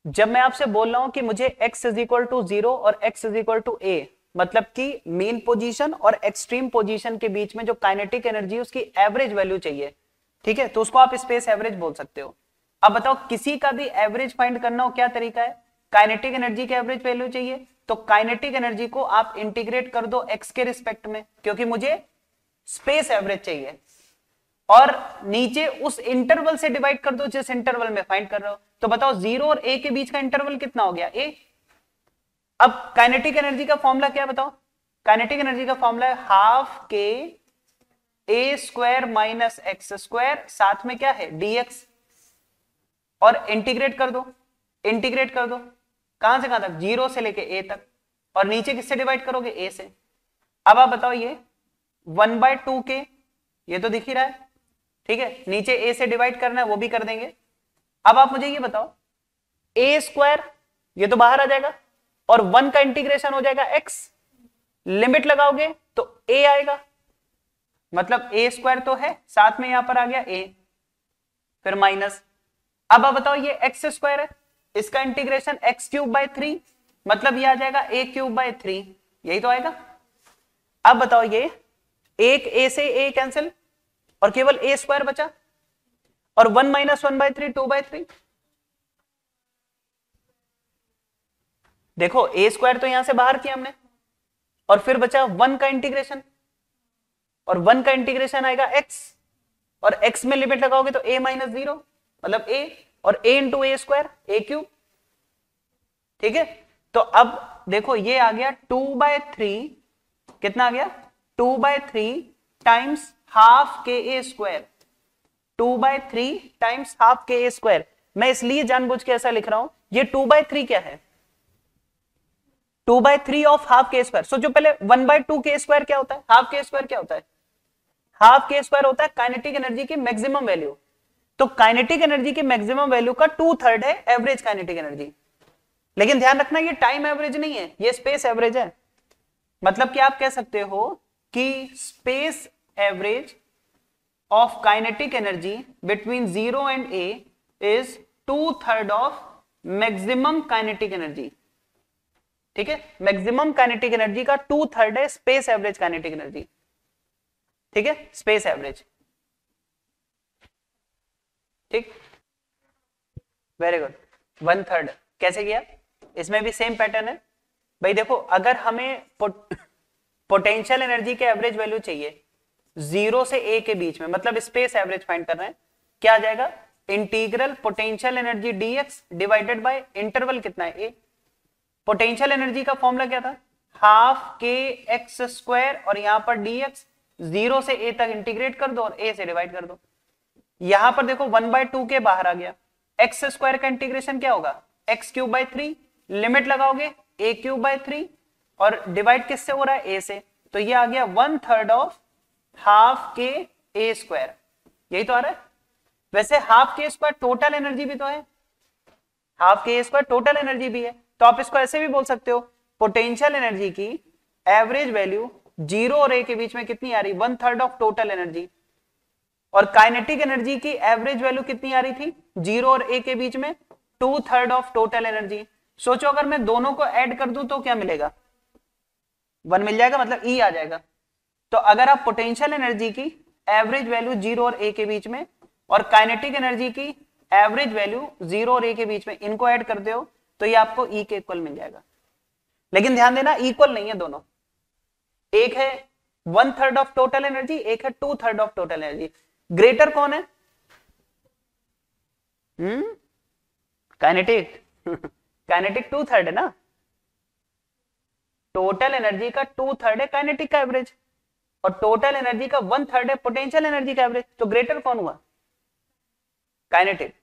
जब मैं आपसे बोल रहा हूं कि मुझे x इज इक्वल टू 0 और x is equal to a, मतलब कि मीन पोजीशन और एक्सट्रीम पोजीशन के बीच में जो काइनेटिक एनर्जी है उसकी एवरेज वैल्यू चाहिए, ठीक है, तो उसको आप स्पेस एवरेज बोल सकते हो। अब बताओ किसी का भी एवरेज फाइंड करना हो क्या तरीका है, काइनेटिक एनर्जी की एवरेज वैल्यू चाहिए, तो काइनेटिक एनर्जी को आप इंटीग्रेट कर दो x के रिस्पेक्ट में, क्योंकि मुझे स्पेस एवरेज चाहिए, और नीचे उस इंटरवल से डिवाइड कर दो जिस इंटरवल में फाइंड कर रहे हो। तो बताओ 0 और a के बीच का इंटरवल कितना हो गया, a। अब काइनेटिक एनर्जी का फॉर्मूला क्या है बताओ, काइनेटिक एनर्जी का फॉर्मूला है हाफ के ए स्क्वायर माइनस एक्स स्क्वायर, साथ में क्या है dx, और इंटीग्रेट कर दो, इंटीग्रेट कर दो कहां से कहां तक, 0 से लेके a तक, और नीचे किससे डिवाइड करोगे, a से। अब आप बताओ ये 1/2 के, ये तो दिख ही रहा है, ठीक है, नीचे a से डिवाइड करना है वो भी कर देंगे। अब आप मुझे ये बताओ a स्क्वायर, ये तो बाहर आ जाएगा, और 1 का इंटीग्रेशन हो जाएगा x, लिमिट लगाओगे तो a आएगा, मतलब a स्क्वायर तो है, साथ में यहां पर आ गया a, फिर माइनस। अब आप बताओ ये x स्क्वायर है, इसका इंटीग्रेशन x³/3, मतलब ये आ जाएगा a³/3, यही तो आएगा। अब बताओ ये एक a से a कैंसिल और केवल a स्क्वायर बचा, और 1 - 1/3 2/3। देखो a स्क्वायर तो यहां से बाहर किया हमने, और फिर बचा 1 का इंटीग्रेशन, और 1 का इंटीग्रेशन आएगा x, और x में लिमिट लगाओगे तो a - 0, मतलब a, और a into a square a³, ठीक है। तो अब देखो ये आ गया 2/3, कितना आ गया 2/3 टाइम्स हाफ के ए स्क्वायर, 2/3 टाइम्स हाफ के ए स्क्वायर। मैं इसलिए जानबूझ के ऐसा लिख रहा हूं, ये 2/3 क्या है, 2/3 ऑफ हाफ के स्क्वायर। सोचो पहले 1/2 के स्क्वायर क्या होता है, हाफ के स्क्वायर क्या होता है, हाफ के स्क्वायर होता है काइनेटिक एनर्जी की मैक्सिमम वैल्यू। तो काइनेटिक एनर्जी की मैक्सिमम वैल्यू का 2/3 है एवरेज काइनेटिक एनर्जी। लेकिन ध्यान रखना ये टाइम एवरेज नहीं है, ये स्पेस एवरेज है। मतलब कि आप कह सकते हो कि space average of kinetic energy between 0 and a is 2/3 of maximum kinetic energy, ठीक है। मैक्सिमम काइनेटिक एनर्जी का 2/3 है स्पेस एवरेज काइनेटिक एनर्जी, ठीक है, स्पेस एवरेज, ठीक, वेरी गुड। 1/3 कैसे किया, इसमें भी सेम पैटर्न है भाई। देखो अगर हमें पोटेंशियल एनर्जी के एवरेज वैल्यू चाहिए 0 से a के बीच में, मतलब स्पेस एवरेज फाइंड कर रहे हैं, क्या आ जाएगा, integral potential energy dx divided by interval कितना है a। पोटेंशियल एनर्जी का फॉर्मूला क्या था, हाफ के एक्स स्क्वायर, और यहां पर dx 0 से a तक इंटीग्रेट कर दो और a से डिवाइड कर दो। यहां पर देखो 1/2 के बाहर आ गया, एक्स स्क्वायर का इंटीग्रेशन क्या होगा, x³/3, लिमिट लगाओगे a³/3, और डिवाइड किससे हो रहा है, a से, तो ये आ गया 1/3 ऑफ हाफ के ए स्क्वायर, यही तो आ रहा है। वैसे हाफ के स्क्वायर टोटल एनर्जी भी तो है, हाफ के स्क्वायर टोटल एनर्जी भी है, तो आप इसको ऐसे भी बोल सकते हो, पोटेंशियल एनर्जी की एवरेज वैल्यू 0 और a के बीच में कितनी आ रही, 1/3 ऑफ टोटल एनर्जी। और काइनेटिक एनर्जी की एवरेज वैल्यू कितनी आ रही थी 0 और a के बीच में, 2/3 ऑफ टोटल एनर्जी। सोचो अगर मैं दोनों को ऐड कर दूं तो क्या मिलेगा, 1 मिल जाएगा, मतलब E आ जाएगा। तो अगर आप पोटेंशियल एनर्जी की एवरेज वैल्यू 0 और a के बीच में, और काइनेटिक एनर्जी की एवरेज वैल्यू 0 और a के बीच में, इनको ऐड करते हो तो ये आपको E के इक्वल मिल जाएगा। लेकिन ध्यान देना इक्वल नहीं है दोनों, एक है 1/3 ऑफ टोटल एनर्जी, एक है 2/3 ऑफ टोटल एनर्जी। ग्रेटर कौन है, काइनेटिक काइनेटिक 2/3 है ना, टोटल एनर्जी का 2/3 है काइनेटिक का एवरेज, और टोटल एनर्जी का 1/3 है पोटेंशियल एनर्जी का एवरेज, तो ग्रेटर कौन हुआ, काइनेटिक।